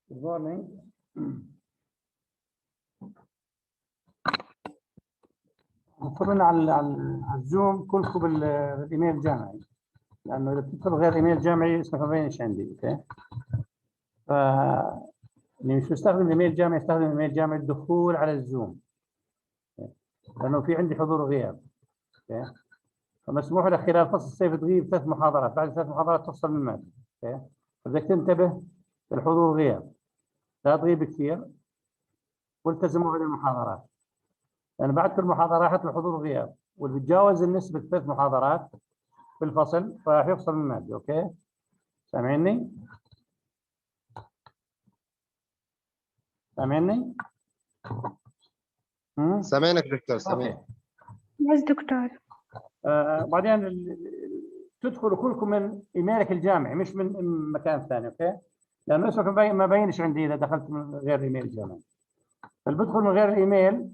Good morning. طبعا على الزوم كلكم بالايميل الجامعي، لانه اذا بتدخل غير ايميل جامعي اسمك ما بينش عندي. اوكي، ف اللي مش مستخدم الايميل الجامعي يستخدم الايميل الجامعي الدخول على الزوم، لانه في عندي حضور وغياب. اوكي، فمسموح لك خلال فصل الصيف تغيب 3 محاضرات، بعد 3 محاضرات تفصل من الماده. اوكي، بدك تنتبه للحضور والغياب، لا تغيب كثير والتزموا بالمحاضرات، لأن بعد كل محاضرة راحت الحضور وغياب، واللي بتجاوز النسبة 3 محاضرات في الفصل فراح يفصل من المادة. أوكي، سامعني؟ سامعني؟ سامعينك دكتور، سامعين. بس دكتور. بعدين تدخلوا كلكم من ايميلك الجامعي مش من مكان ثاني. اوكي، لانه اسمك ما بينش عندي اذا دخلت من غير ايميل الجامعي. فاللي بدخل من غير الايميل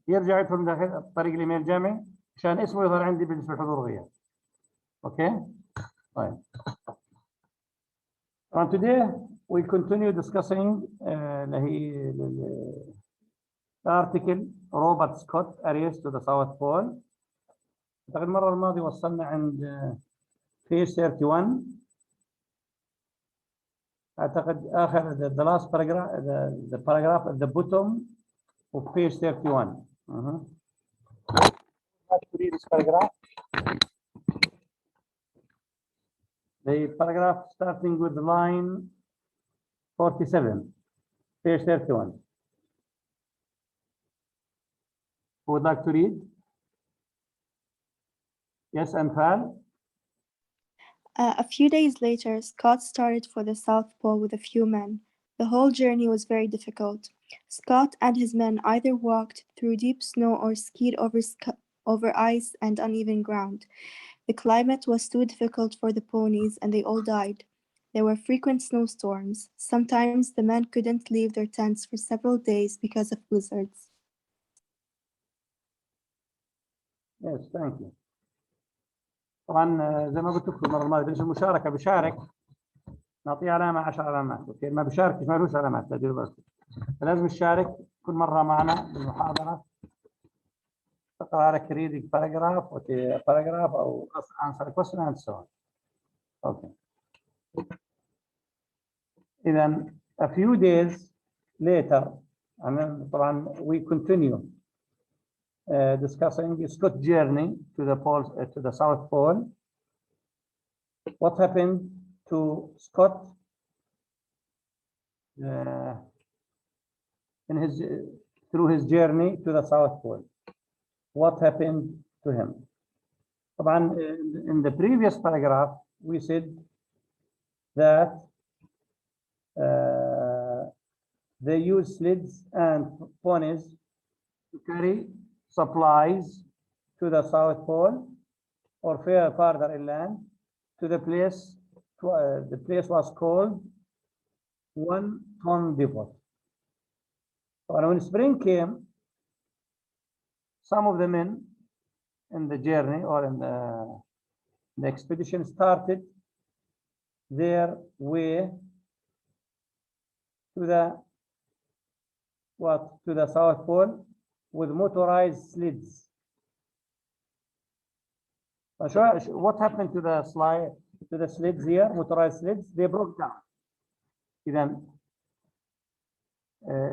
يرجع يدخل من داخل طريق الايميل الجامعي عشان اسمه يظهر عندي بالنسبه للحضور والغياب. اوكي، طيب. And today we continue discussing the article Robert Scott Arrays to the South Pole. أعتقد المرة الماضية وصلنا عند page 31. أعتقد آخر the last paragraph, the paragraph at the bottom of page 31. Let's read this paragraph. The paragraph starting with line 47, page 31. Who would like to read? Yes, Anfal. A few days later, Scott started for the South Pole with a few men. The whole journey was very difficult. Scott and his men either walked through deep snow or skied over ice and uneven ground. The climate was too difficult for the ponies, and they all died. There were frequent snowstorms. Sometimes the men couldn't leave their tents for several days because of blizzards. Yes, thank you. طبعا زي ما قلت لكم المره الماضيه بالنسبه للمشاركه بشارك نعطيه علامه 10 علامات. اوكي، ما بشارك ما لهوش علامات، فلازم تشارك كل مره معنا بالمحاضره، تقرا لك reading paragraph او answer question and so on. اوكي، اذا a few days later طبعا we continue discussing Scott's journey to the poles, to the South Pole. What happened to Scott in his through his journey to the South Pole? What happened to him? طبعا in the previous paragraph we said that they use sleds and ponies to carry supplies to the South Pole or farther inland to the place. The place was called 1 Ton Depot. When spring came, some of the men in the journey or in the expedition started their way to the South Pole with motorized sleds. What happened to the sleds here? Motorized sleds, they broke down. Then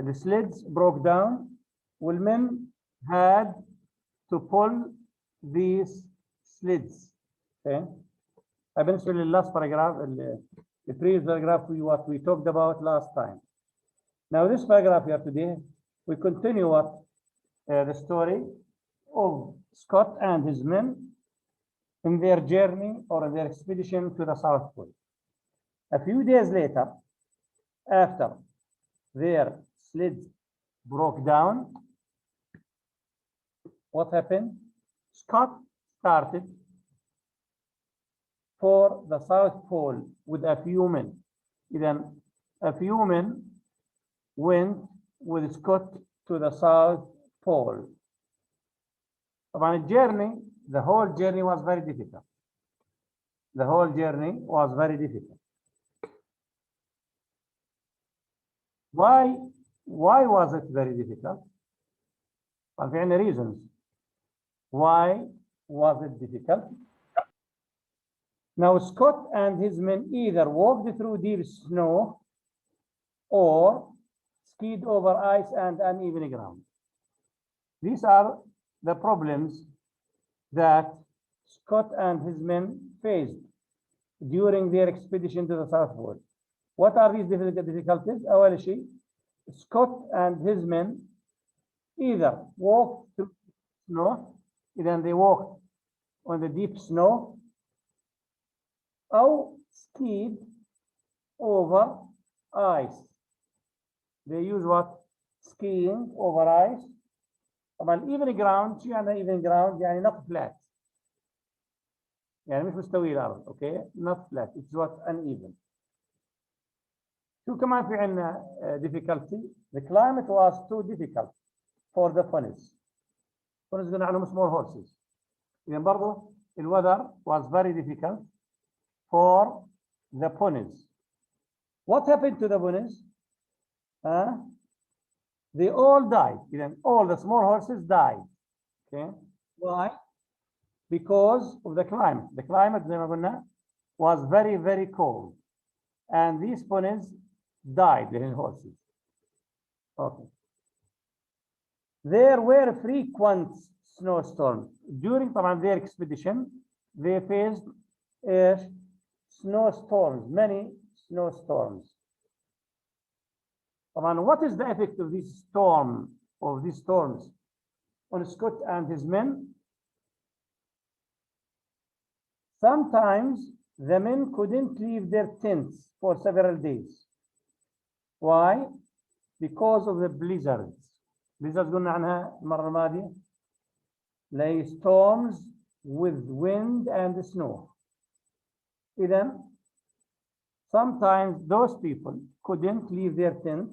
the sleds broke down. Well, men had to pull these sleds. Okay. Eventually, the last paragraph, the previous paragraph, what we talked about last time. Now, this paragraph here today, we continue the story of Scott and his men in their journey or in their expedition to the South Pole. A few days later, after their sleds broke down, what happened? Scott started for the South Pole with a few men. Then a few men went with Scott to the South Pole. About the whole journey was very difficult. The whole journey was very difficult. Why was it very difficult? Well, for any reasons. Why was it difficult? Now, Scott and his men either walked through deep snow or skied over ice and uneven ground. These are the problems that Scott and his men faced during their expedition to the South Pole. What are these difficulties? أول شيء, Scott and his men either walked through snow, then they walked on the deep snow, or skied over ice. They use what? Skiing over ice. طبعا even ground, شو يعني even ground؟ يعني not flat. يعني مش مستوي الأرض، okay? Not flat. It's what? Uneven. شو كمان في عندنا difficulty? The climate was too difficult for the ponies. Ponies قلنا عنهم small horses. إذا برضه the weather was very difficult for the ponies. What happened to the ponies? They all died. Even all the small horses died. Okay. Why? Because of the climate. The climate, زي ما قلنا, was very, very cold. And these ponies died, the horses. Okay. There were frequent snowstorms. During their expedition, they faced snowstorms, many snowstorms. What is the effect of these storms on Scott and his men? Sometimes the men couldn't leave their tents for several days. Why? Because of the blizzards. Blizzards قلنا عنها المرة الماضية. Like storms with wind and snow. Then sometimes those people couldn't leave their tent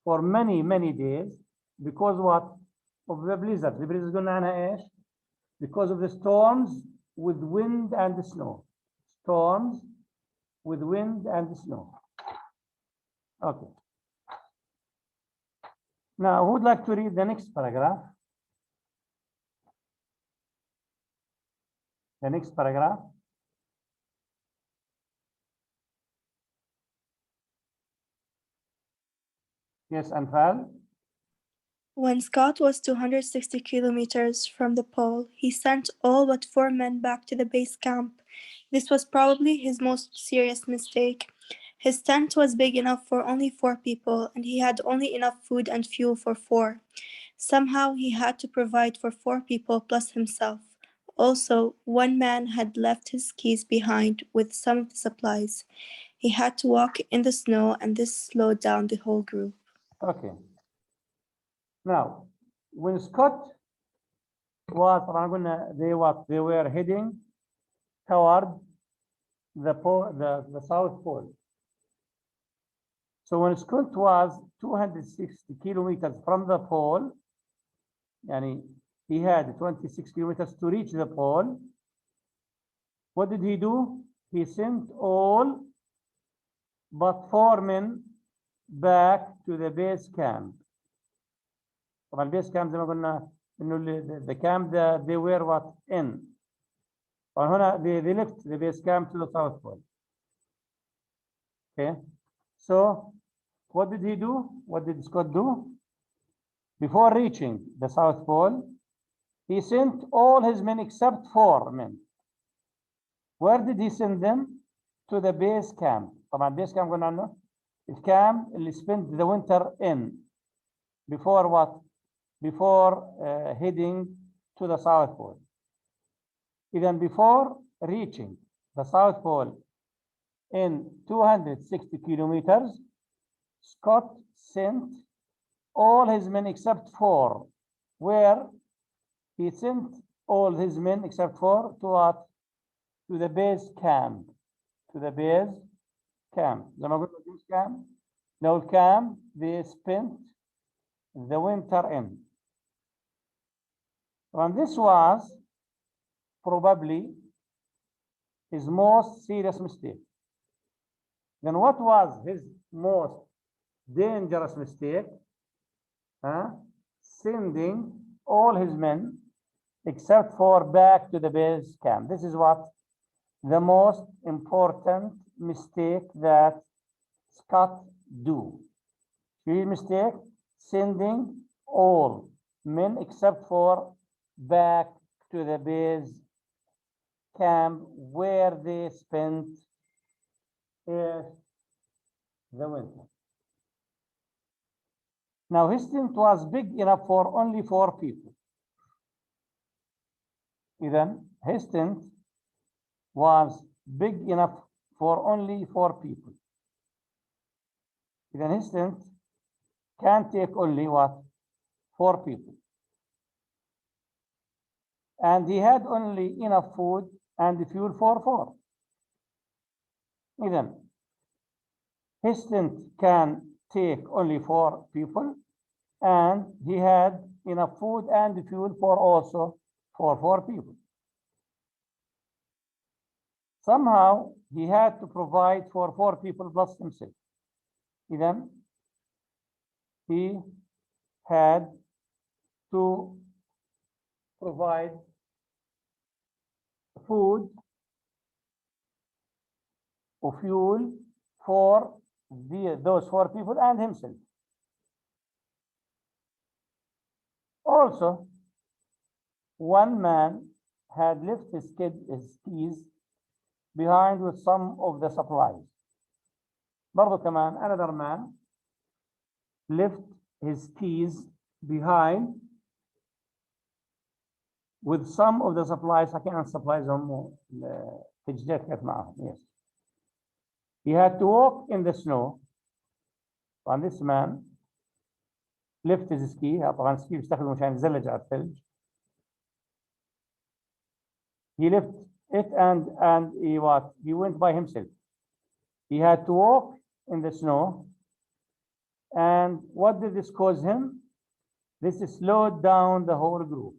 for many, many days because what? Of the blizzard. The blizzard قلنا عنها إيش? Because of the storms with wind and snow. Storms with wind and snow. Okay. Now, who would like to read the next paragraph? The next paragraph. Yes, Anfal. When Scott was 260 kilometers from the pole, he sent all but 4 men back to the base camp. This was probably his most serious mistake. His tent was big enough for only 4 people, and he had only enough food and fuel for 4. Somehow he had to provide for 4 people plus himself. Also, 1 man had left his skis behind with some of the supplies. He had to walk in the snow, and this slowed down the whole group. Okay. Now, when Scott was, they were heading toward the South Pole. So when Scott was 260 kilometers from the pole, and he had 26 kilometers to reach the pole, what did he do? He sent all but 4 men back to the base camp. طبعا البيس كامب زي ما قلنا انه the camp that they were what in. وهنا they left the base camp to the South Pole. Okay. So what did he do? What did Scott do? Before reaching the South Pole, he sent all his men except 4 men. Where did he send them? To the base camp. طبعا base camp قلنا عنه الكامب اللي spent the winter in. Before what? Before heading to the South Pole. Even before reaching the South Pole in 260 kilometers, Scott sent all his men except 4. Where he sent all his men except 4 to what? To the base camp. To the base camp. لما قلت base camp, now camp they spent the winter in. And this was probably his most serious mistake. Then what was his most dangerous mistake, sending all his men except for back to the base camp. This is what the most important mistake that Scott do. His mistake, sending all men except for back to the base camp where they spent the winter. Now his tent was big enough for only 4 people. Then his tent was big enough for only 4 people. Then his tent can take only what? 4 people. And he had only enough food and fuel for 4. Then his tent can take only 4 people, and he had enough food and fuel for also for 4 people. Somehow he had to provide for 4 people plus himself. Then he had to provide food or fuel for those 4 people and himself. Also, one man had left his keys behind with some of the supplies. برضو كمان another man left his keys behind with some of the supplies. حكينا عن supplies هم التجديد كانت معهم. Yes. He had to walk in the snow. And this man left his ski. طبعا السكي بيستخدمه عشان يتزلج على الثلج. He left it and he went by himself. He had to walk in the snow. And what did this cause him? This slowed down the whole group.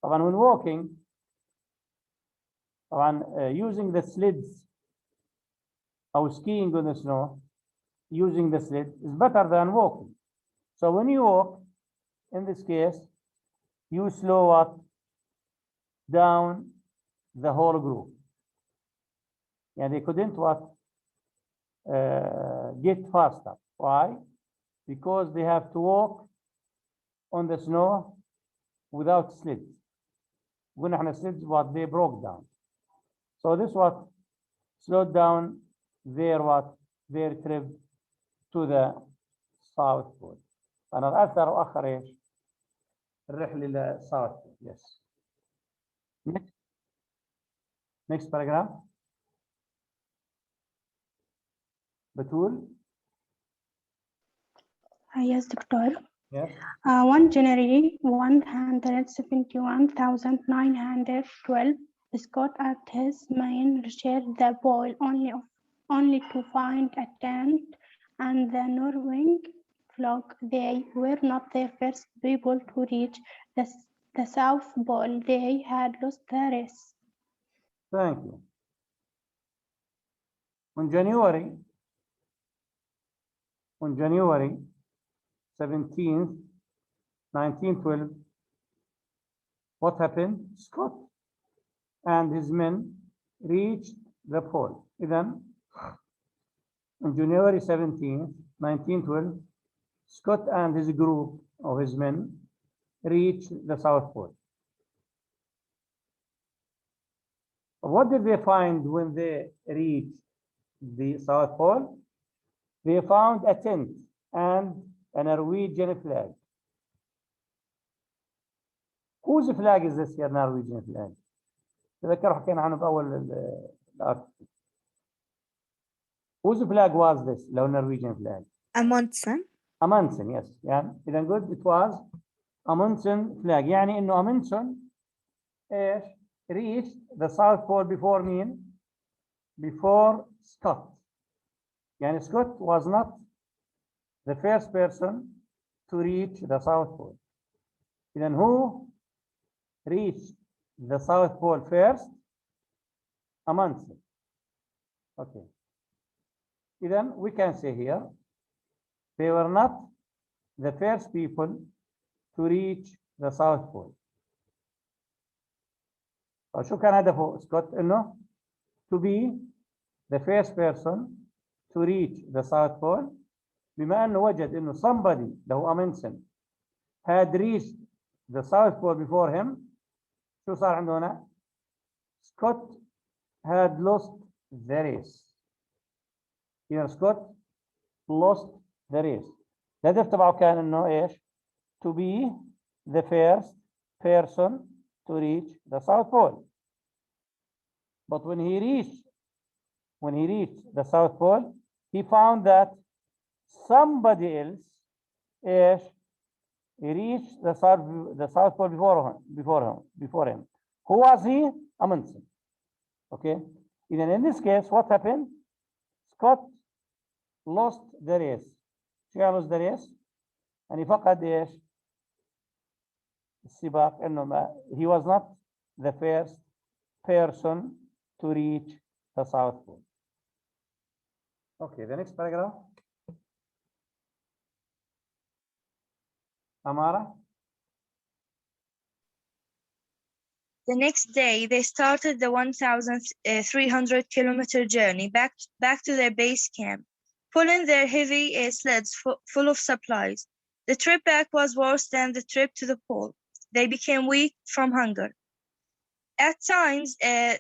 طبعا when walking, طبعا using the slids or skiing on the snow, using the sled is better than walking. So when you walk, in this case, you slow up down the whole group. And they couldn't get faster. Why? Because they have to walk on the snow without slids. When احنا slids, what they broke down. So this what slowed down their trip to the South Pole. أنا أثر وأخر إيش؟ الرحلة إلى South Pole. Yes. Next paragraph. Batul. Yes, Doctor. Yes. 1 January 171,912, Scott and his men shared the boil only to find a tent and the Norwegian flag. They were not the first people to reach the South Pole. They had lost the race. Thank you. On January 17th, 1912, what happened? Scott and his men reached the pole. Then, on January 17th, 1912, Scott and his group of his men reached the South Pole. What did they find when they reached the South Pole? They found a tent and a Norwegian flag. Whose flag is this here, Norwegian flag? تذكروا حكينا عنه بأول الارتكل. Whose flag was this? لو Norwegian flag. Amundsen. Amundsen, yes. يعني إذا good, it was Amundsen flag. يعني إنه Amundsen إيش reached the South Pole before مين? Before Scott. يعني Scott was not the first person to reach the South Pole. Then who reached the South Pole first? Amundsen. Okay. Then we can say here they were not the first people to reach the South Pole. شو كان هدفه سكوت؟ إنه to be the first person to reach the South Pole. بما أنه وجد إنه somebody اللي هو أمundsen had reached the South Pole before him. شو صار عنده هنا؟ Scott had lost the race. Here Scott lost the race. الهدف تبعه كان إنه إيش؟ To be the first person to reach the South Pole. But when he reached the South Pole, he found that somebody else reached the South Pole before him. Who was he? Amundsen. Okay. Even in this case, what happened? Scott lost the race. شو يعني lost the race؟ يعني فقد ايش؟ السباق انه he was not the first person to reach the South Pole. Okay, the next paragraph. Amara? The next day, they started the 1,300-kilometer journey back to their base camp, pulling their heavy sleds full of supplies. The trip back was worse than the trip to the pole. They became weak from hunger. At times,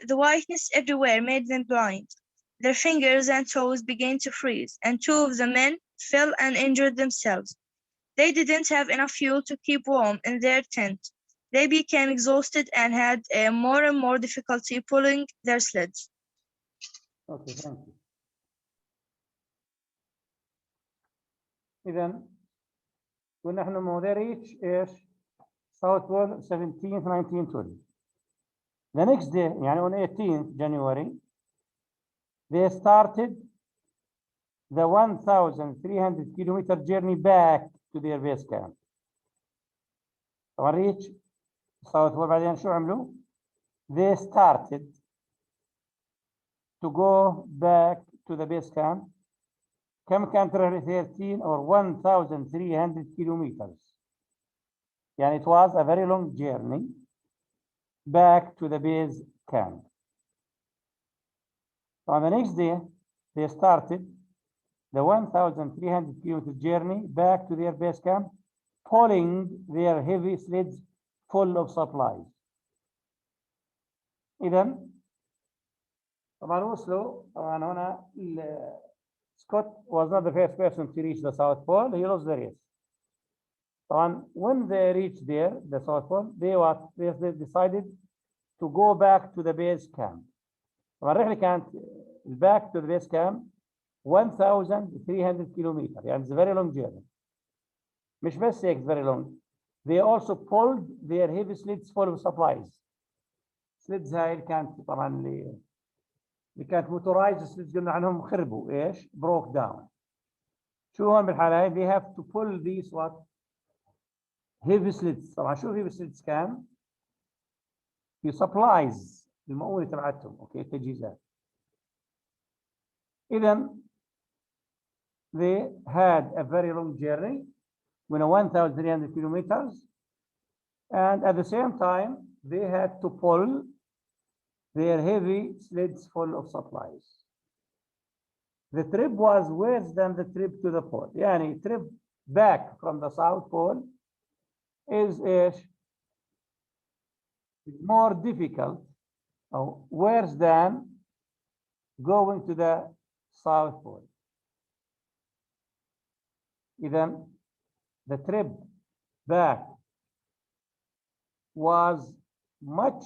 the whiteness everywhere made them blind. Their fingers and toes began to freeze, and 2 of the men fell and injured themselves. They didn't have enough fuel to keep warm in their tent. They became exhausted and had more and more difficulty pulling their sleds. Okay, thank you. إذا ونحن they reach إيش؟ South Pole 17th 1920. The next day, يعني on 18th January, they started the 1,300-kilometer journey back to their base camp. طبعا reach South Pole بعدين شو عملوا؟ They started to go back to the base camp. كم كانت رحلة 13 or 1,300 kilometers. يعني it was a very long journey back to the base camp. On the next day, they started the 1,300 kilometer journey back to their base camp, pulling their heavy sleds full of supplies. إذا طبعا وصلوا طبعا هنا Scott was not the first person to reach the South Pole. He lost the race. طبعا when they reached there, the South Pole, they decided to go back to the base camp. طبعا الرحلة كانت back to the base camp 1,300 kilometers. يعني it's a very long journey. مش بس هيك very long. They also pulled their heavy sleds full of supplies. sleds هاي اللي كانت طبعا اللي كانت motorized sleds قلنا عنهم خربوا ايش؟ broke down. شو هون بالحالة هاي؟ they have to pull these what? heavy sleds. طبعا شو heavy sleds كان؟ في supplies المؤونة تبعتهم اوكي تجهيزات. إذا they had a very long journey when 1,300 kilometers, and at the same time they had to pull their heavy sleds full of supplies. The trip was worse than the trip to the pole. يعني trip back from the South Pole is more difficult or worse than going to the South Pole. Even the trip back was much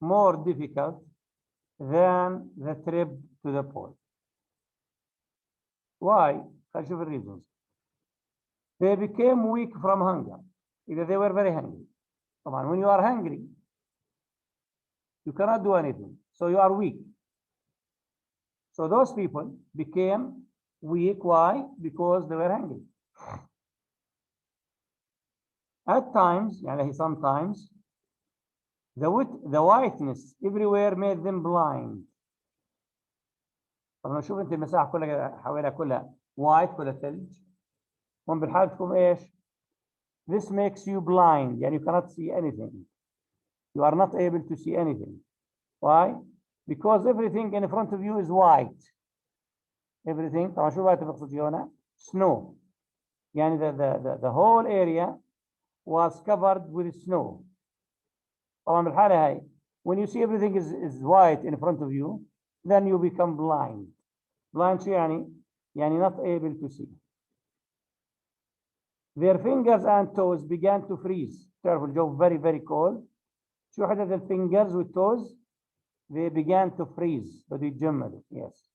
more difficult than the trip to the pole. Why? خلينا نشوف reasons. They became weak from hunger. Either they were very hungry. طبعا when you are hungry, you cannot do anything. So you are weak. So those people became weak. Why? Because they were hungry. At times, يعني sometimes, the whiteness everywhere made them blind. طبعا شوف انت المساحة كلها حواليها كلها white كلها ثلج. هون بالحالتكم إيش؟ This makes you blind. يعني you cannot see anything. You are not able to see anything. Why? Because everything in front of you is white. Everything. طبعا شو white بقصد هنا؟ Snow. يعني the whole area was covered with snow. طبعا بالحالة هاي when you see everything is white in front of you, then you become blind. Blind شو يعني؟ يعني not able to see. Their fingers and toes began to freeze. تعرفوا الجو very very cold. شو حدث fingers with toes? They began to freeze. بدوا يتجمدوا. Yes.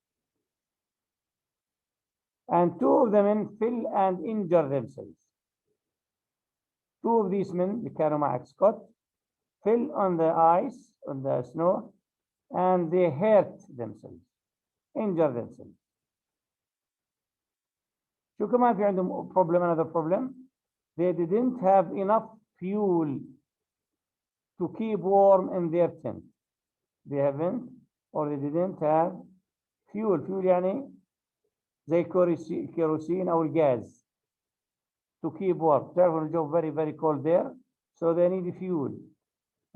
And two of the men fell and injured themselves. Two of these men, اللي كانوا مع Scott, fell on the ice, on the snow, and they hurt themselves, injured themselves. شو كمان في عندهم problem, another problem? They didn't have enough fuel to keep warm in their tent. They haven't or they didn't have fuel. Fuel يعني زي كيروسين أو الغاز. To keep warm. تعرفوا الجو very very cold there, so they need fuel.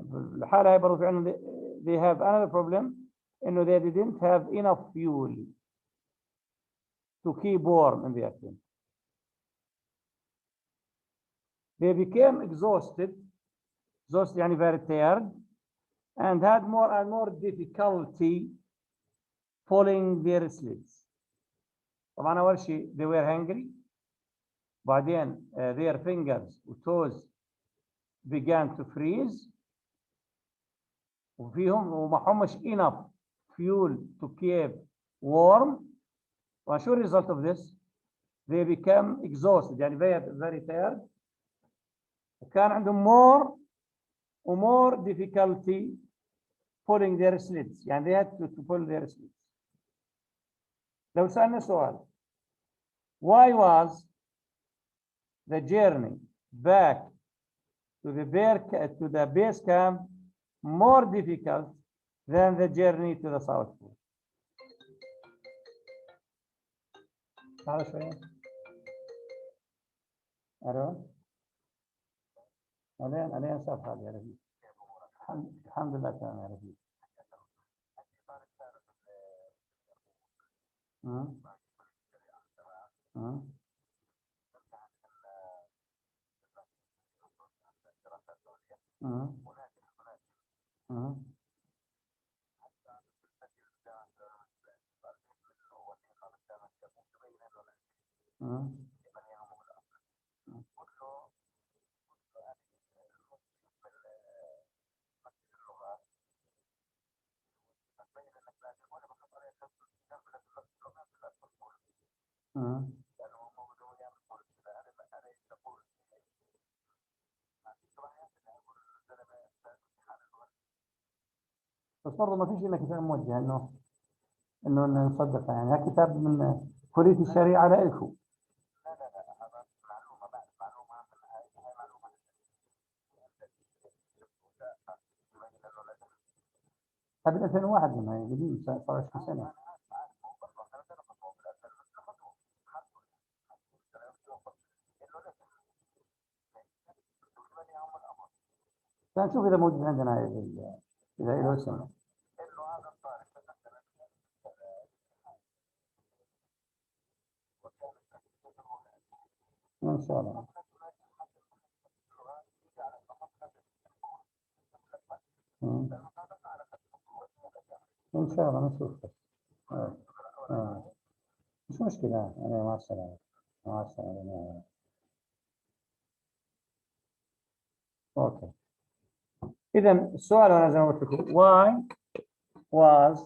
الحالة هاي برضو في عندهم they have another problem إنه they didn't have enough fuel to keep warm in their tent. They became exhausted يعني very tired and had more and more difficulty pulling their sleds. طبعا أول شيء they were hungry. بعدين their fingers and toes began to freeze. وفيهم ومعهمش enough fuel to keep warm. وشو result of this? They became exhausted يعني very tired. وكان عندهم more difficulty pulling their sleds. يعني they had to pull their sleds. لو سألنا سؤال, why was the journey back to the base camp more difficult than the journey to the South Pole? تعالوا شوية. أرون. علينا صفحة يا رفيق. الحمد لله تمام يا رفيق. بس برضه ما فيش إلا كتاب موجه إنه نصدق يعني هذا كتاب من كلية الشريعة لإلكم. قبل 2001 منها قديم صار 20 سنة. فنشوف إذا موجود عندنا إذا له اسم. إن شاء الله. إن شاء الله نشوف. مش مشكلة. أنا مع السلامة. مع السلامة. أوكي. إذا السؤال أنا زي ما قلت لكم why was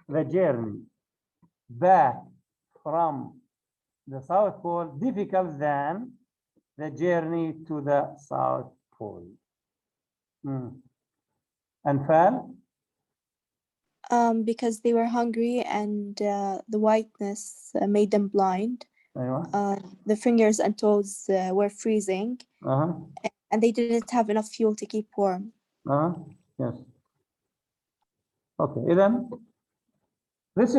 the journey back from the South Pole difficult than the journey to the South Pole? أنفال? Because they were hungry and the whiteness made them blind. أيوة. The fingers and toes were freezing. And they didn't have enough fuel to keep warm. Yes. Okay. Then these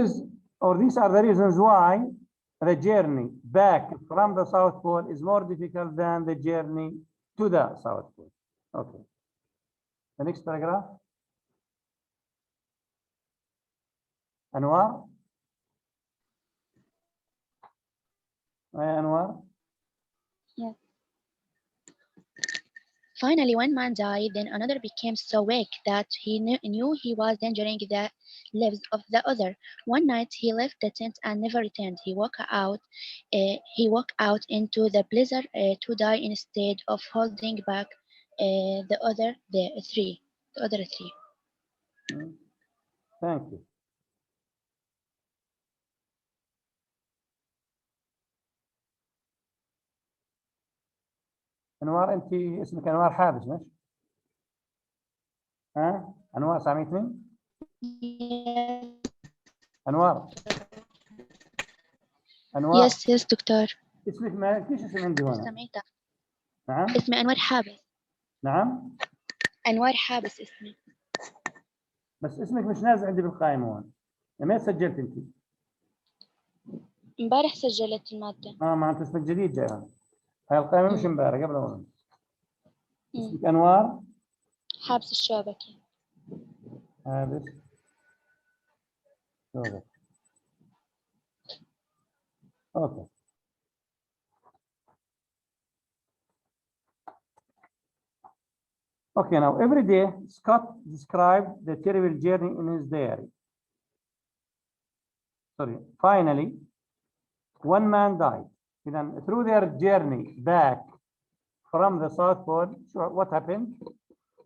are the reasons why the journey back from the South Pole is more difficult than the journey to the South Pole. Okay. The next paragraph. Anwar. Anwar. Yes. Finally, one man died, then another became so weak that he knew he was endangering the lives of the other. One night he left the tent and never returned. He walked out into the blizzard to die instead of holding back the other three. Thank you. أنوار أنت اسمك أنوار حابس مش؟ ها؟ أنوار سامعتني؟ أنوار. أنوار. Yes, دكتور. اسمك ما فيش اسم عندي هنا. سمعتك. نعم. اسمي أنوار حابس. نعم. أنوار حابس اسمي. بس اسمك مش نازل عندي بالقائمة هون. ما سجلت أنت؟ امبارح سجلت المادة. معناته اسمك جديد جاي هون. هاي القائمة مش امبارح قبل أول. اسمك أنوار. حابس الشبكة. حابس شبكة. Okay. Okay, now every day Scott described the terrible journey in his diary. Sorry, finally, one man died. Then through their journey back from the South Pole, what happened?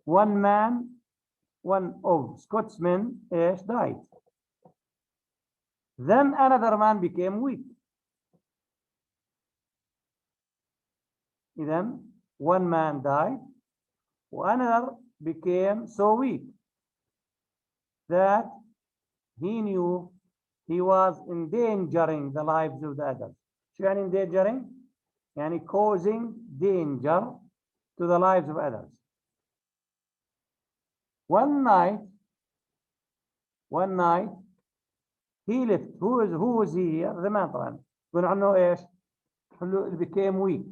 One of Scott's men died. Then another man became weak. Then one man died, another became so weak that he knew he was endangering the lives of the others. شو يعني endangering؟ يعني causing danger to the lives of others. One night he left. Who was he here? The man طبعا. يقول عنه ايش؟ He became weak.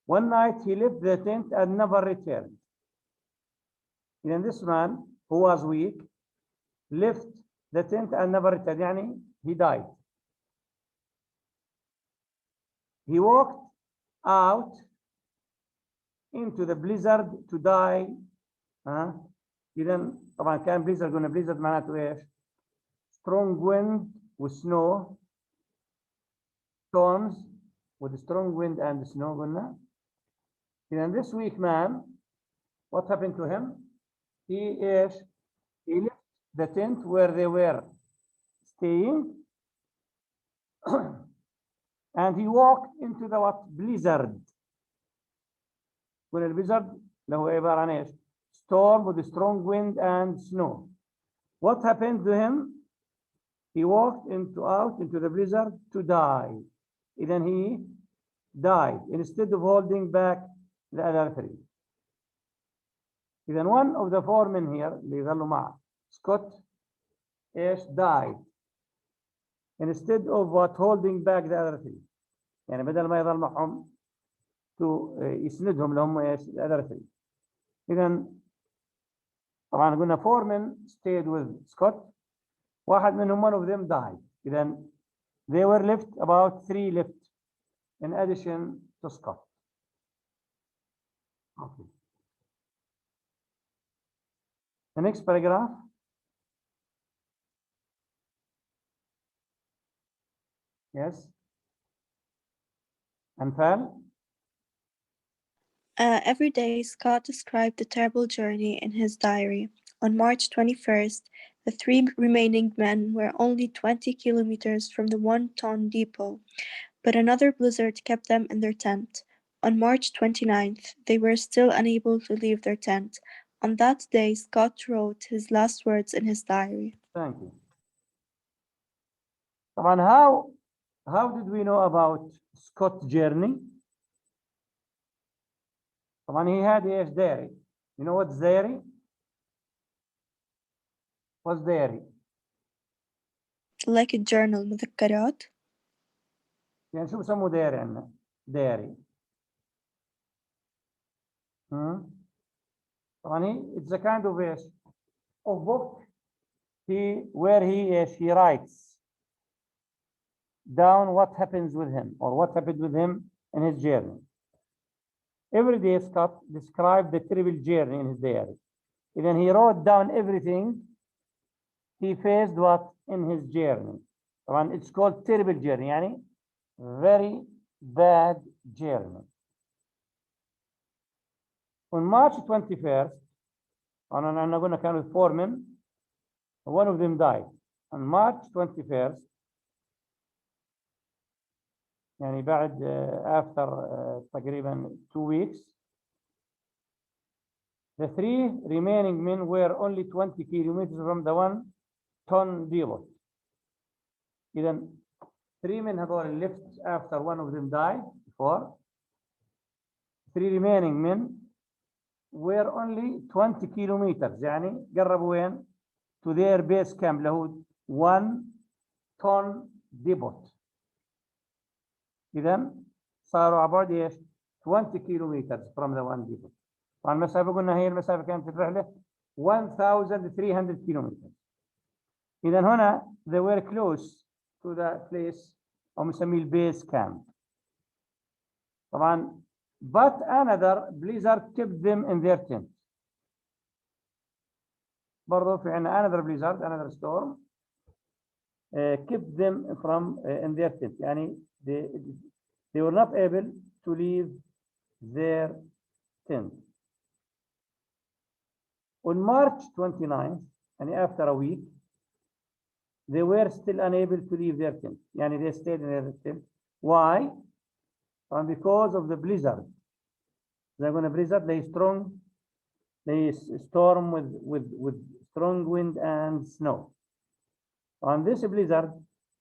One night he left the tent and never returned. And this man who was weak left the tent and never returned. يعني he died. He walked out into the blizzard to die. إذا طبعا كان blizzard قلنا blizzard معناته ايش؟ strong wind with snow, storms with strong wind and snow قلنا. And this weak man, what happened to him? He left the tent where they were staying and he walked into the blizzard. When the blizzard اللي هو عبارة عن ايش؟ Storm with strong wind and snow. What happened to him? He walked out into the blizzard to die. And then he died instead of holding back the other three. Then one of the four men here اللي ظلوا معه Scott died instead of holding back the other three. يعني بدل ما يظل معهم يسندهم لهم the other three. إذا طبعا قلنا four men stayed with Scott. واحد منهم one of them died. إذا they were left about three left in addition to Scott. Okay. The next paragraph. Yes. Anfal. Every day, Scott described the terrible journey in his diary. On March 21st, the three remaining men were only 20 kilometers from the one-ton depot, but another blizzard kept them in their tent. On March 29th, they were still unable to leave their tent. On that day, Scott wrote his last words in his diary. Thank you. طبعا how did we know about Scott's journey? طبعا he had a diary. You know what's diary? What's diary? Like a journal, مذكرات. يعني شو بسموه دياري عندنا؟ دياري. طبعا it's a kind of ايش؟ of book where he writes down what happens with him or what happened with him in his journey. Every day Scott described the terrible journey in his diary. And then he wrote down everything he faced what in his journey. طبعا it's called terrible journey يعني very bad journey. On March 21st, أنا قلنا كانوا 4 men, one of them died. On March 21st, يعني بعد after تقريبا 2 weeks, the 3 remaining men were only 20 kilometers from the 1-ton depot. إذا 3 men هذول left after one of them died before. 3 remaining men were only 20 kilometers يعني قربوا وين؟ to their base camp اللي هو 1-ton depot. إذا صاروا على بعد ايش؟ 20 kilometers from the one depot. طبعا المسافة قلنا هي المسافة كانت الرحلة 1300 kilometers. إذا هنا they were close to the place أو نسميه البيس كامب. طبعا but another blizzard kept them in their tent. برضو في عندنا another blizzard, another storm kept them from in their tent. يعني they were not able to leave their tent. On March 29th, and after a week, they were still unable to leave their tent. يعني they stayed in their tent. Why? And because of the blizzard. They're going to blizzard, they storm with strong wind and snow. And this blizzard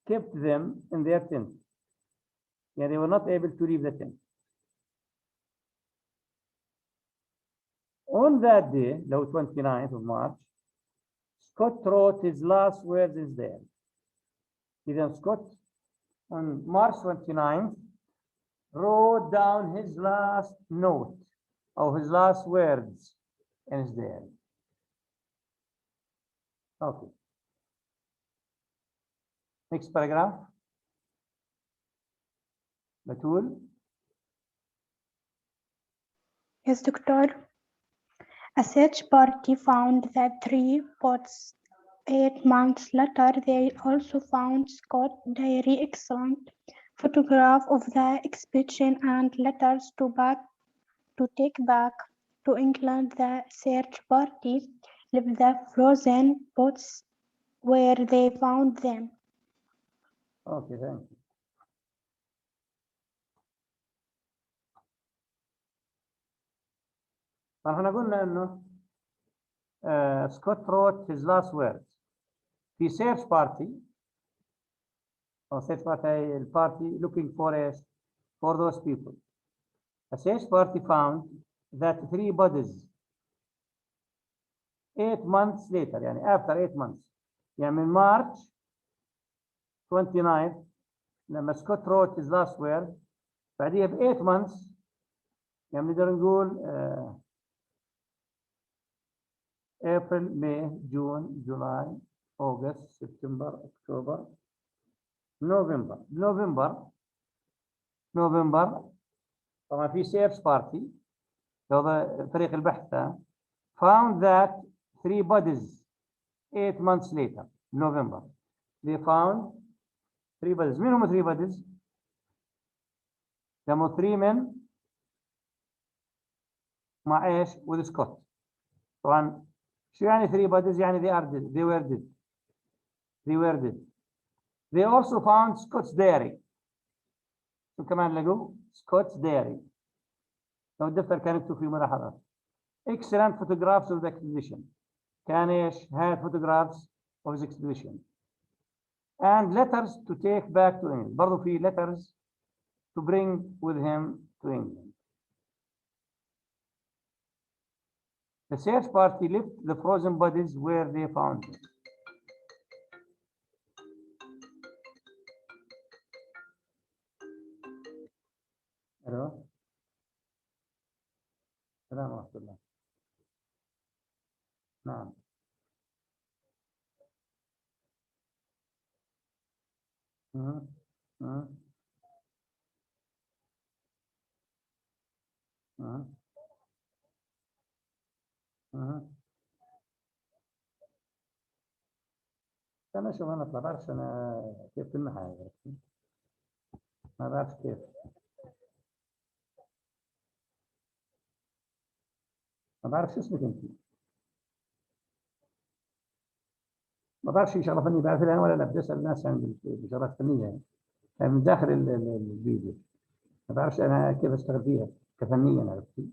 kept them in their tent. Yeah, they were not able to leave the tent. On that day, the 29th of March, Scott wrote his last words in there. Then Scott, on March 29th, wrote down his last note or his last words in his diary. Okay. Next paragraph. Batul. Yes, Doctor. A search party found the 3 boats. 8 months later, they also found Scott's diary, excellent photograph of the expedition, and letters to take back to England. The search party left the frozen boats where they found them. Okay, thank you. فاحنا قلنا انه Scott wrote his last words. في search party or search party looking for those people. A search party found that 3 bodies 8 months later, يعني after 8 months, يعني من March 29 لما Scott wrote his last word بعديها ب 8 months يعني نقدر نقول April, May, June, July, August, September, October, November طبعا في search party هذا فريق البحث found that 3 bodies 8 months later November they found 3 bodies. مين هم 3 bodies؟ هم 3 men مع ايش؟ with Scott. طبعا شو يعني 3 bodies؟ يعني they were dead. They also found Scott's diary. شو كمان لقوا؟ Scott's diary. لو الدفتر كان يكتب فيه ملاحظات. Excellent photographs of the expedition. كان ايش؟ had photographs of his expedition. And letters to take back to England. برضو في letters to bring with him to England. The search party left the frozen bodies where they found them. الو السلام ورحمة الله. نعم. مم. مم. مم. مم. انا شوف انا ما بعرفش انا كيف كل حاجه، ما بعرف كيف. ما بعرف شو اسمك انت. ما بعرف شيء شغله فنيه بعرف انا ولا لا، بدي اسال الناس عن بشغلات فنيه يعني من داخل الفيديو. ما بعرفش انا كيف اشتغل فيها كفنيا، عرفتي؟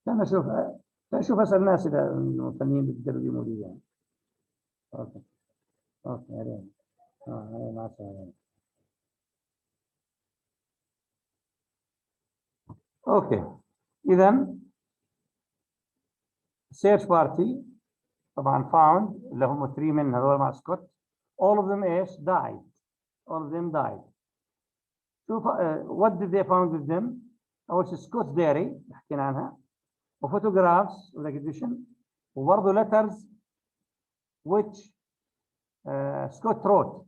انا اشوف اشوف اسال الناس اذا إنه فنيين بيقدروا يجيبوا لي يعني. اوكي اوكي علينا. مع السلامه. اوكي اذا سيرش بارتي طبعا found اللي هم 3 من هذول مع سكوت. all of them ايش died. all of them died. شوف what did they found with them. اول شيء سكوت ديري حكينا عنها، وفوتوغرافز وريكوجنيشن، وبرضه letters which Scott wrote.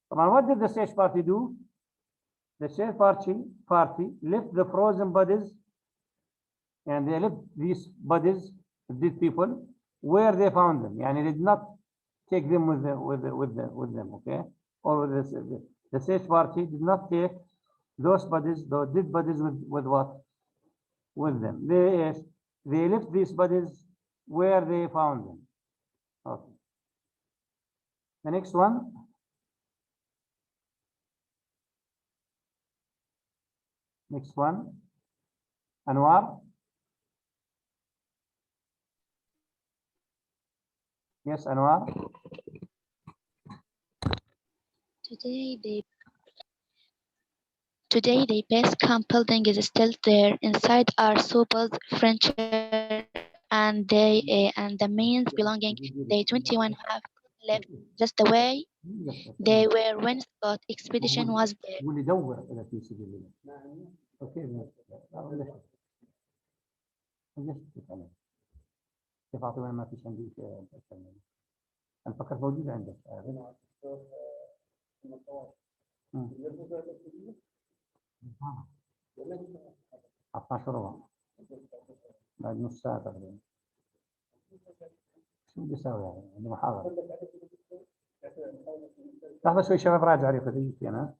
طبعا what did the search party do. The search party left the frozen bodies and they left these bodies these people where they found them. يعني they did not take them with them, okay? Or the search party did not take those bodies, those dead bodies with what? With them. They left these bodies where they found them. Okay. The next one. Next one. Anwar. Yes, Anwar. Today the base camp building is still there. Inside are Sobel's furniture and the means belonging. The 21 have left just the way they were when Scott expedition was there. واللي دور إلى في سبيل الله. اوكي. كيف اعطينا ما فيش عندي انا فكرت موجود عندك. عطنا شروع بعد نص ساعة تقريبا. شو بدي اسوي يعني؟ عندي محاضرة. لحظة شوي شباب راجع علي خديجتي انا.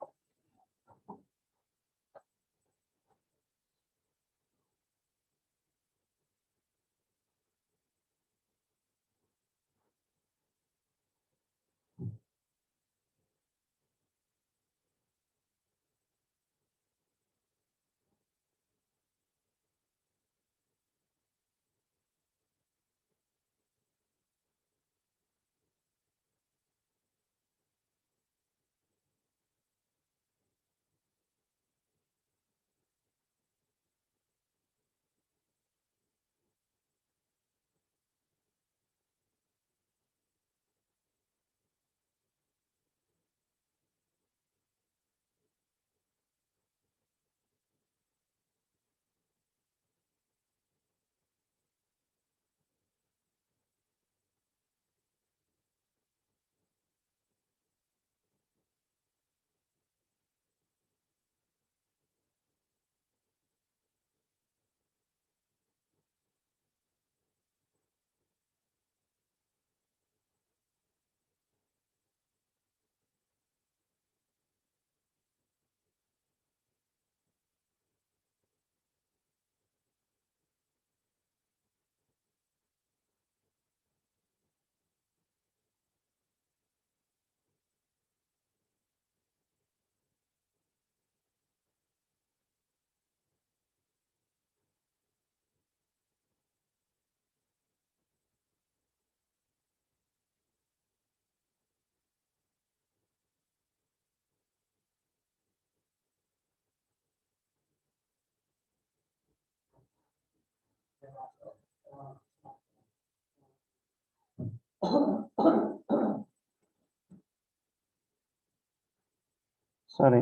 Sorry.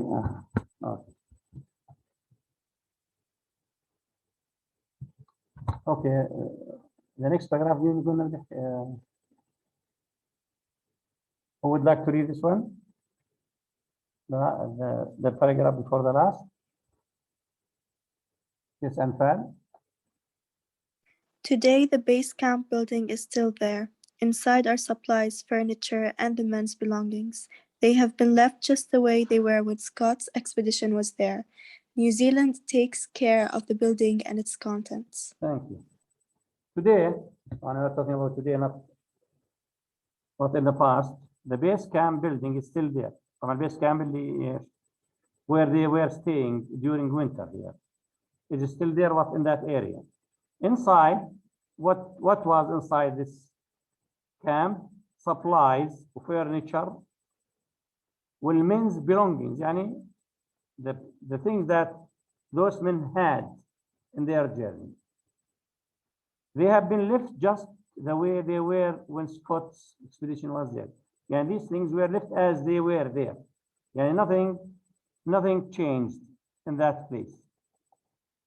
Okay. Okay, the next paragraph مين قلنا بنحكي who would like to read this one? The paragraph before the last. Yes, Anfal. Today, the base camp building is still there. Inside are supplies, furniture, and the men's belongings. They have been left just the way they were when Scott's expedition was there. New Zealand takes care of the building and its contents. Thank you. Today, when we're talking about today, not in the past, the base camp building is still there. From a base camp where they were staying during winter here. It is still there, what in that area. Inside, what was inside this camp? Supplies, furniture, men's belongings, yani the things that those men had in their journey. They have been left just the way they were when Scott's expedition was there. And these things were left as they were there. And nothing changed in that place.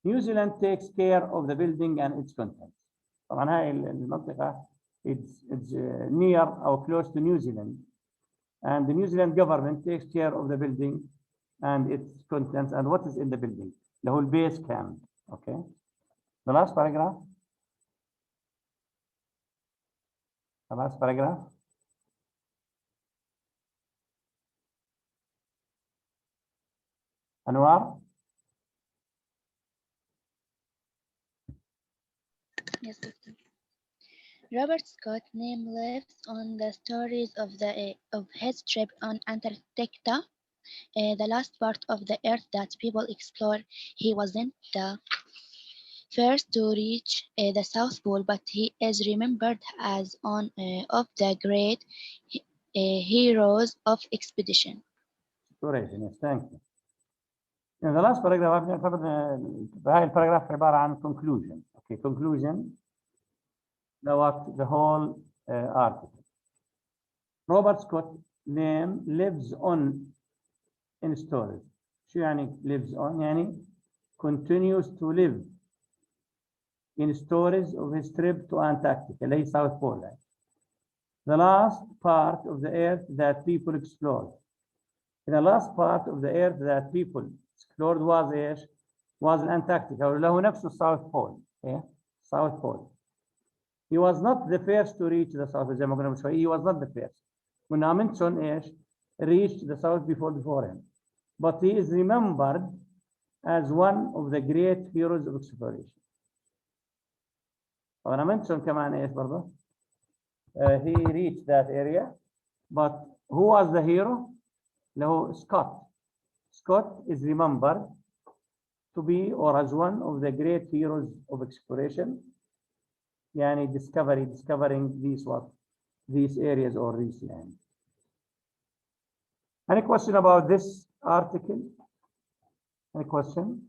New Zealand takes care of the building and its contents. طبعا هاي المنطقة it's near or close to New Zealand. And the New Zealand government takes care of the building and its contents and what is in the building. The whole base camp. Okay. The last paragraph. The last paragraph. Anwar. Yes, doctor. Robert Scott's name lives on the stories of his trip on Antarctica, the last part of the Earth that people explore. He wasn't the first to reach the South Pole, but he is remembered as one of the great heroes of expedition. Yes, thank you. In the last paragraph, هاي الباراجراف عبارة عن conclusion. Okay, conclusion. The whole article. Robert Scott name lives on in stories. شو يعني lives on؟ يعني continues to live in stories of his trip to Antarctica, اللي هي South Pole. The last part of the earth that people explored. The last part of the earth that people explored was ايش؟ was Antarctica وله نفسه South Pole. Okay? South Pole. He was not the first to reach the south. زي ما قلنا من شوي. He was not the first. when Amundsen ايش؟ reached the south before him. But he is remembered as one of the great heroes of exploration. طبعا Amundsen كمان ايش برضه؟ He reached that area. But who was the hero? له Scott. Scott is remembered to be or as one of the great heroes of exploration. يعني discovering these areas or these lands. Any question about this article? Any question?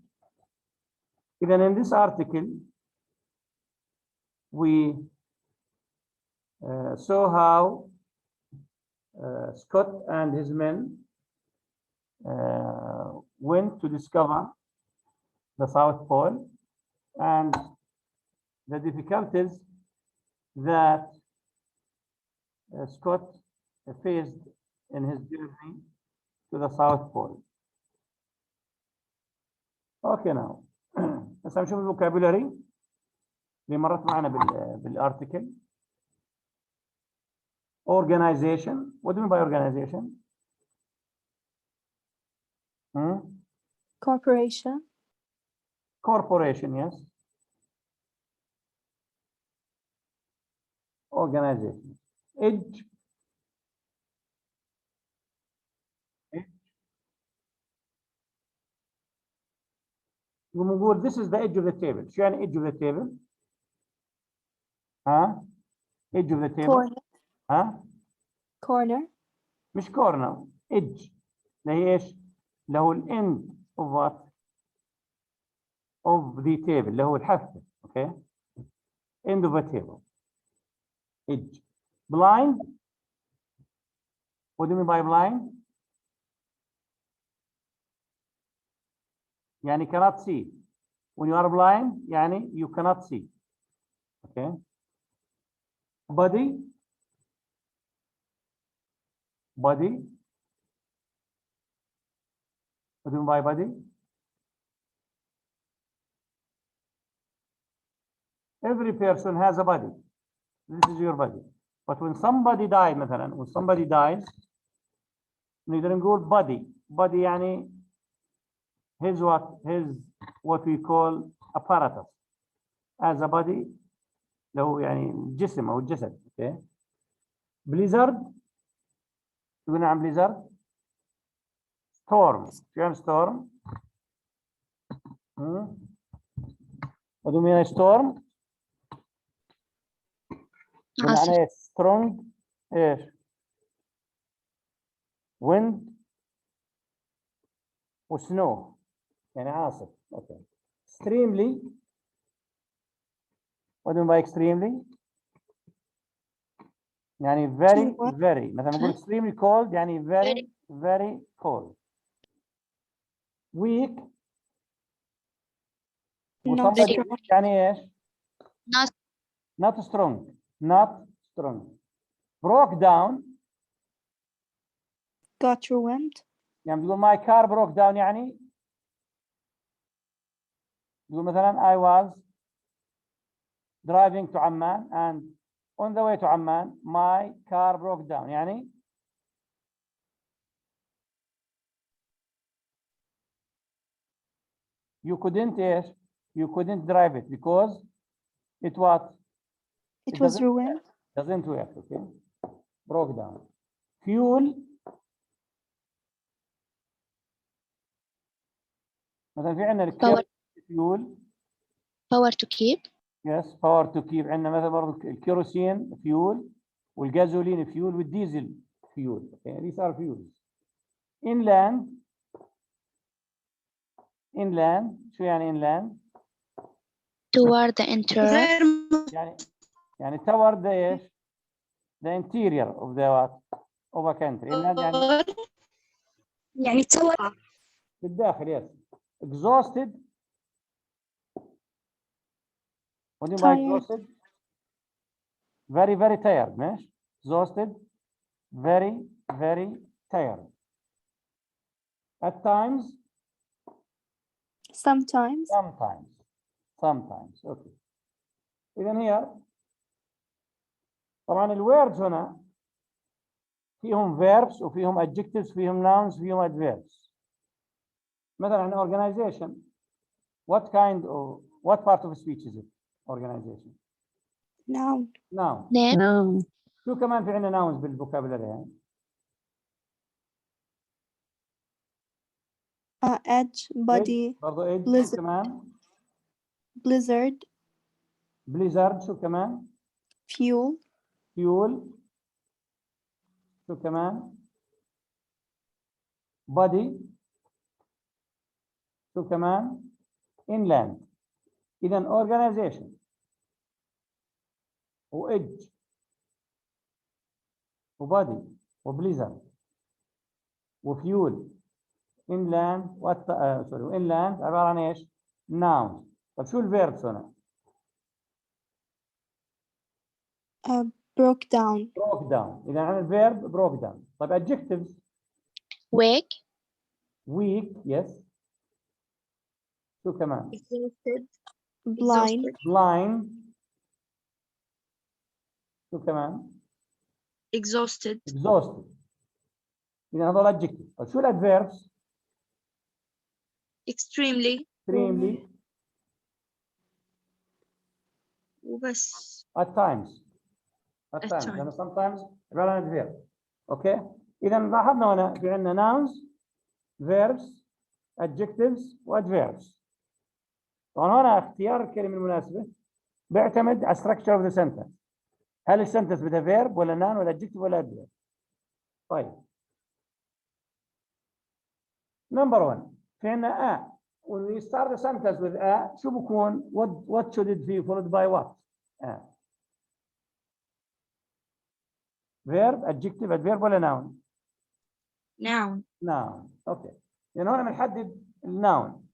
Even in this article, we saw how Scott and his men went to discover the South Pole and the difficulties that Scott faced in his journey to the South Pole. Okay, now بس هنشوف الفوكابولاري اللي مرت معنا بالارتكل. Organization. What do you mean by organization? Corporation. Corporation, yes. Organization. Edge. نقول this is the edge of the table. شو يعني edge of the table؟ edge of the table. Corner. Corner. مش corner. edge. اللي هي ايش؟ اللي هو end of what? of the table. اللي هو الحافة. Okay. end of the table. edge. Blind. What do you mean by blind? يعني cannot see. When you are blind, يعني you cannot see. okay. Body. What do you mean by body? Every person has a body. This is your body. But when somebody dies, مثلا, when somebody dies, نقدر نقول body. Body يعني his what we call apparatus. As a body, لو يعني الجسم أو الجسد. Okay. Blizzard. شو قلنا عن blizzard? Storm. شو يعني storm? What do you mean storm? بمعنى strong ايش؟ wind وسنو يعني عاصف. اوكي. extremely. what do you mean by extremely؟ يعني very very مثلا نقول extremely cold يعني very very cold. weak يعني ايش؟ not strong. not strong. broke down got ruined. يعني بيقول my car broke down يعني يقول مثلا I was driving to عمان and on the way to عمان my car broke down يعني you couldn't ايش؟ you couldn't drive it because it was ruined. doesn't work. Okay. broke down. fuel مثلا في عندنا fuel power to keep. yes power to keep. عندنا مثلا برضه الكيروسين fuel والجازولين fuel والديزل fuel. Okay. these are fuels. inland شو يعني inland؟ toward the interior. يعني toward the ايش؟ the interior of a country. inland يعني toward في الداخل. yes. exhausted. what do you mean by exhausted؟ very very tired. ماشي. exhausted very very tired. at times sometimes. okay. إذا هي طبعا الوردز هنا فيهم verbs وفيهم adjectives فيهم nouns وفيهم adverbs. مثلا organization what part of speech is it? organization noun. name. شو كمان في عندنا nouns بالفوكابولري يعني؟ edge body. برضه edge. blizzard. شو كمان؟ blizzard. شو كمان؟ fuel. شو كمان؟ body. شو كمان؟ inland. إذا organization وedge وbody وblizzard وfuel inland inland عبارة عن ايش؟ nouns. طيب شو الفيربس هنا؟ broke down. إذا عن الفيرب broke down. طيب adjectives weak yes. شو كمان؟ blind. شو كمان؟ exhausted. إذا هذول adjectives. طيب شو الادفيربس؟ extremely. وبس. at times. لأنه sometimes عبارة عن adverb. اوكي. إذا لاحظنا هنا في عندنا nouns verbs adjectives وadverbs. طبعا هنا اختيار الكلمة المناسبة بيعتمد على structure of the sentence. هل السنتنس بدها verb ولا noun ولا adjective ولا adverb؟ طيب. number 1 في عندنا when we start the sentence with شو بكون what should it be followed by what؟ verb adjective adverb ولا noun؟ noun. اوكي. يعني هنا بنحدد الناون.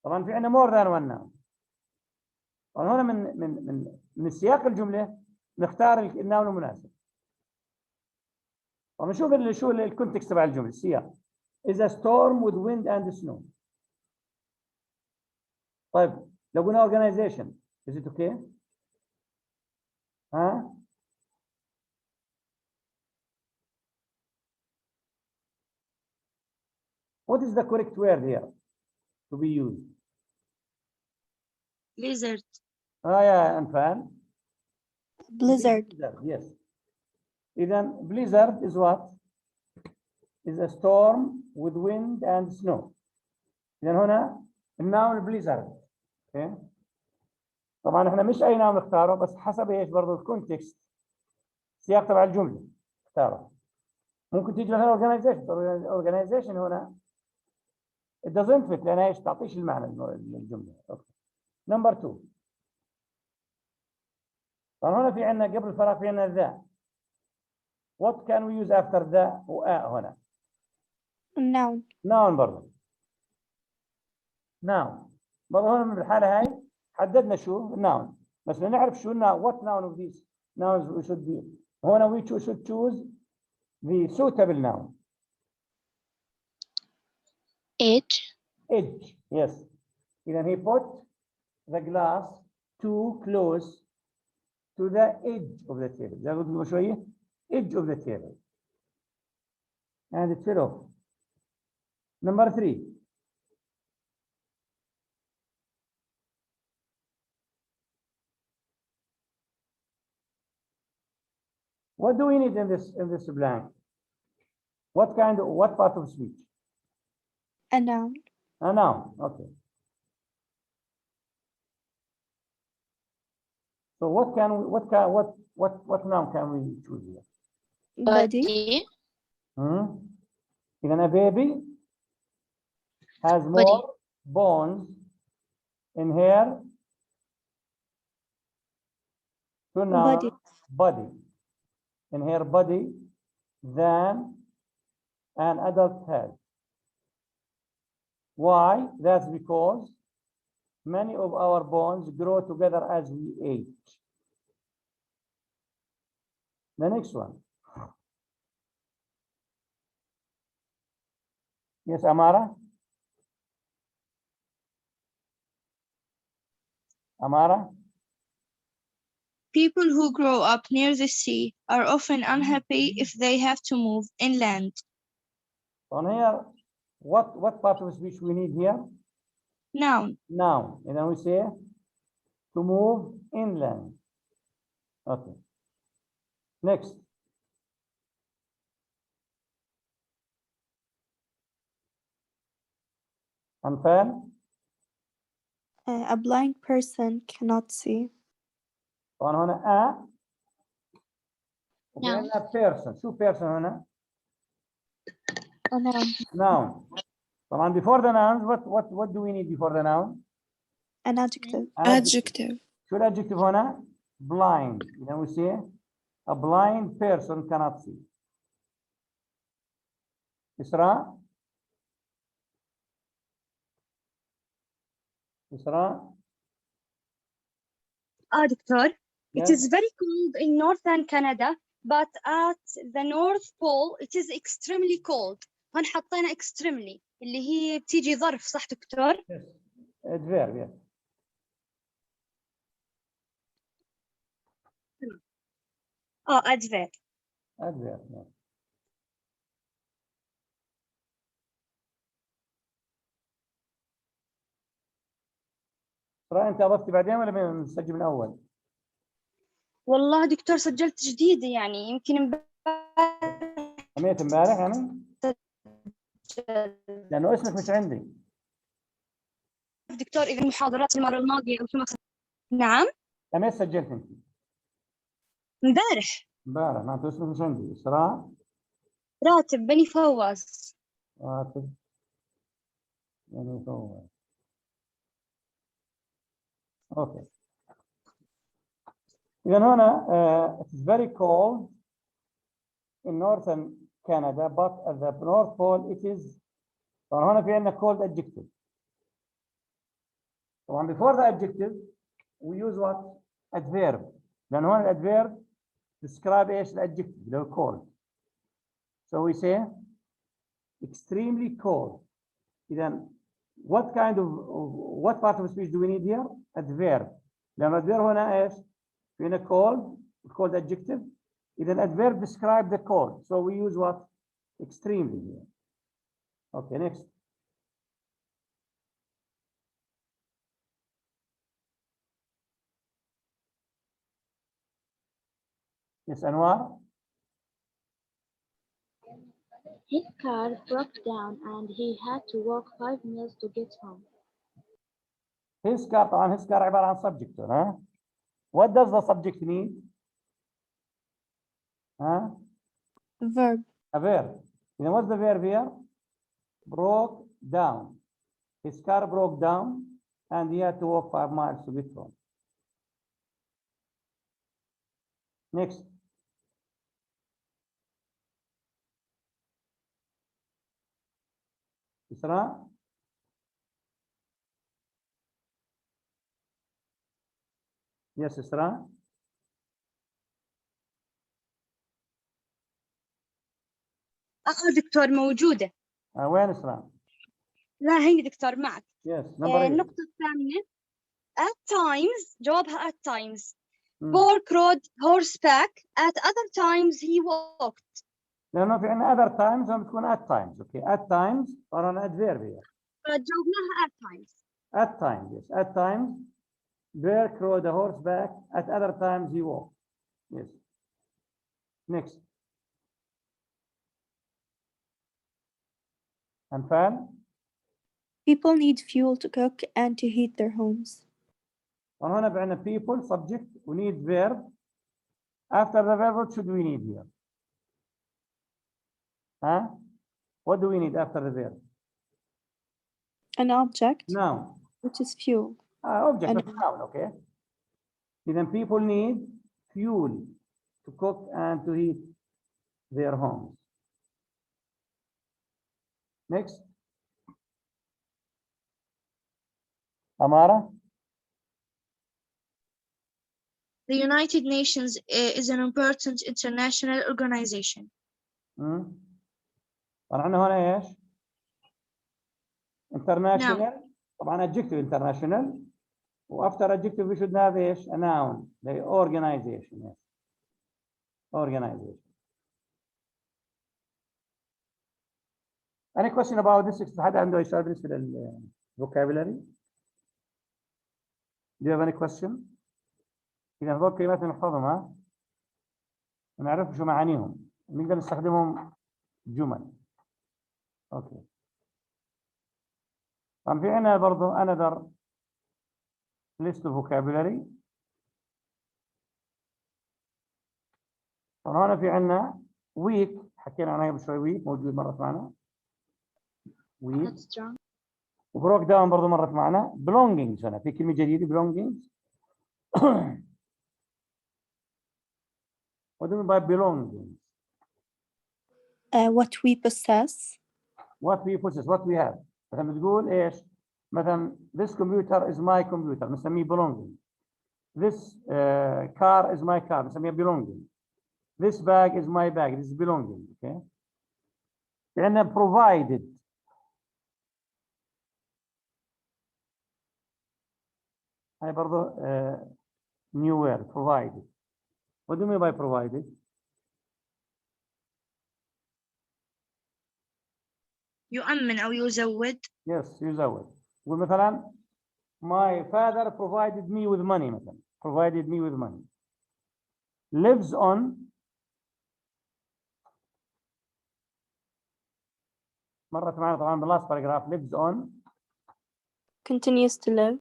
طبعا في عندنا more than one noun. هنا من سياق الجملة نختار النون المناسب. ونشوف شو الكونتكست تبع الجملة السياق. is a storm with wind and snow. طيب لو قلنا organization is it okay؟ ها؟ What is the correct word here to be used? Blizzard. يا أنفال. Blizzard. Yes. إذن blizzard is what? Is a storm with wind and snow. إذن هنا النون blizzard. Okay. طبعا احنا مش أي نون نختاره بس حسب ايش برضه الكونتكست سياق تبع الجملة اختاره. ممكن تيجي مثلا organization هنا it doesn't fit لأنها ايش تعطيش المعنى للجملة. اوكي. نمبر 2. طبعا هنا في عندنا قبل الفراغ في عندنا ذا. What can we use after ذا هنا؟ Noun. noun برضه. noun. برضه هنا بالحالة هاي حددنا شو noun. بس نعرف شو what noun of these nouns we should be. هنا we should choose the suitable noun. Edge. Edge. Yes. Then he put the glass too close to the edge of the table. زي ما قلت شوية edge of the table. And it fell off. Number 3. What do we need in this blank? What part of speech? A noun. A noun. Okay. So what noun can we choose here? Body. Even a baby has more bones in her body. In her body than an adult has. Why? That's because many of our bones grow together as we age. The next one. Yes, Amara? Amara? People who grow up near the sea are often unhappy if they have to move inland. On here, what part of speech we need here? Noun. Noun. And then we say to move inland. Okay. Next. Anfal? A blind person cannot see. طبعا هنا Noun. person. شو person هنا؟ A noun. Noun. طبعا before the nouns, what do we need before the noun? An adjective. Adjective. شو الادجective هنا؟ Blind. You know we say a blind person cannot see. إسراء؟ إسراء؟ Doctor, Yes. it is very cold in northern Canada, but at the North Pole it is extremely cold. هون حطينا extremely اللي هي بتيجي ظرف صح دكتور؟ Yes. Adverb, yes. adverb. Adverb, yes. إسراء أنت أضفتي بعدين ولا بنسجل من أول؟ والله دكتور سجلت جديدة يعني يمكن رميت امبارح يعني؟ لأنه اسمك مش عندي. دكتور إذا المحاضرات المرة الماضية أو شو نعم؟ أنا سجلت أنت؟ امبارح. امبارح معناته اسمك مش عندي. إسراء؟ راتب بني فواز. راتب بني فواز. أوكي. إذا هنا it's very cold in northern Canada, but at the North Pole it is. طبعا هنا في عندنا cold adjective. طبعا before the adjective we use what adverb لأن هون الادverb describe ايش الادجective اللي هو cold. So we say extremely cold. إذا what kind of what part of speech do we need here? Adverb. لأن adverb هنا ايش؟ فينا cold called adjective. إذا adverb describe the cold. So we use what? Extremely here. Okay, next. Yes, Anwar. His car broke down and he had to walk 5 miles to get home. His car طبعا his car عبارة عن subject ها. What does the subject need? ها? Verb. A verb. You know what's the verb here? Broke down. His car broke down and he had to walk 5 miles to get home. Next. Isra? Yes, Isra? دكتور موجودة. وين إسراء؟ لا هي دكتور معك. Yes, number 8. النقطة الثامنة at times جوابها at times. Pork rode horseback. At other times he walked. لأنه في عندنا other times هم تكون at times. Okay, at times or an adverb here. جاوبناها at times. At times, yes. At times, Burke rode a horseback. At other times, he walked. Yes. Next. Anfal? People need fuel to cook and to heat their homes. وهنا بعنا people, subject, we need verb. After the verb, what should we need here? Huh? What do we need after the verb? An object, Noun. which is fuel. Object, And- not noun, okay? Then people need fuel to cook and to heat their homes. Next. Amara? The United Nations is an important international organization. طبعا هنا ايش؟ International. طبعا adjective international. وafter adjective we should have ايش؟ A noun. The organization. Yes. Organization. Any question about this? حد عنده أي سؤال بالنسبة لل vocabulary? Do you have any question? إذا هذول كلمات نحفظهم ها؟ ونعرف شو معانيهم. نقدر نستخدمهم جمل. أوكي. طبعا في عنا برضو another list of vocabulary. طبعا هنا في عنا week حكينا عنها قبل شوي week موجود مرة معنا. week. That's strong. وبروك داون برضو مرت معنا belongings. هنا في كلمة جديدة belongings. What do you mean by belongings? What we possess. What we possess, what we have. مثلا بتقول ايش؟ مثلا this computer is my computer نسميه belonging. This car is my car نسميه belonging. This bag is my bag. This is belonging. Okay. عندنا provided. هاي برضو new word provided. What do you mean by provided? يؤمن أو يزود. Yes, يزود. ومثلا my father provided me with money مثلا. Provided me with money. Lives on. مرت معنا طبعا باللاست paragraph lives on. Continues to live.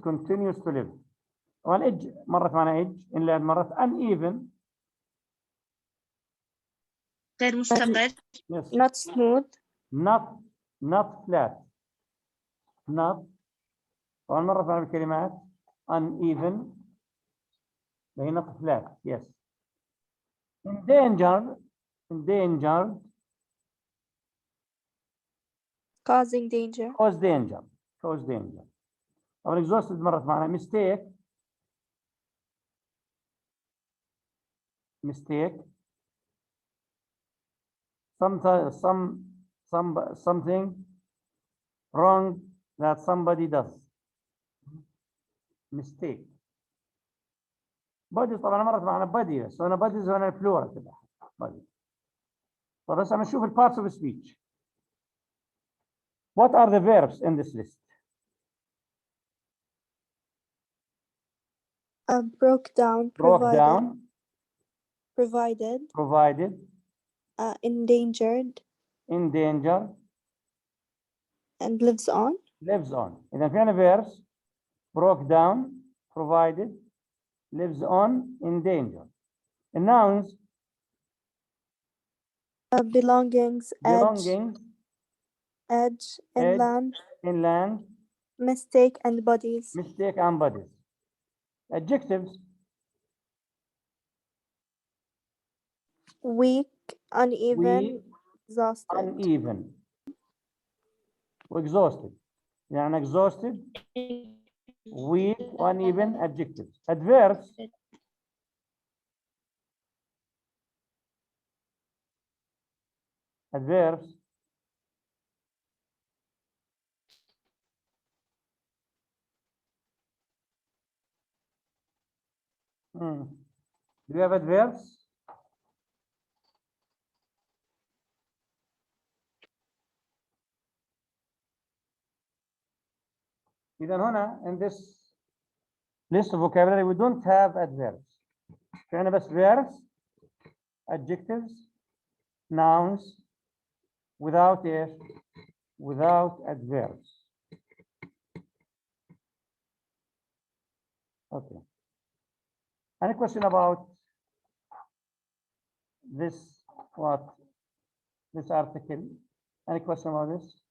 Continues to live. طبعا edge مرت معنا edge إن مرت uneven. غير مستقر. Yes. Not smooth. Not flat. Not. طبعا مرت معنا بالكلمات uneven. هي not flat. Yes. Endangered. Causing danger. Cause danger. طبعا exhausted مرت معنا mistake. mistake. Something wrong that somebody does. mistake. bodies طبعا مرت معنا body بس هنا bodies هنا plural كده body. طب بس نشوف ال parts of speech. What are the verbs in this list? Broke down, Broke down, provided, endangered, in danger, and lives on. lives on. إذا فينا verbs broke down, provided, lives on, in danger. And nouns Belongings, belongings, edge, inland, inland, mistake, and bodies. mistake, and bodies. Adjectives Weak, uneven, weak, exhausted. uneven, exhausted. يعني exhausted, weak, uneven. Adjectives. Adverbs adverbs Do you have adverbs? إذا هنا in this list of vocabulary we don't have adverbs. فعنا بس verbs, adjectives, nouns, without adverbs. Okay. Any question about this article? Any question about this?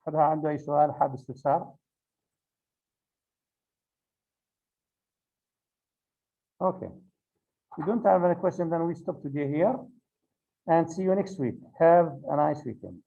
حد عنده أي سؤال حاب استفسار؟ Okay. If you don't have any question, then we stop today here and see you next week. Have a nice weekend.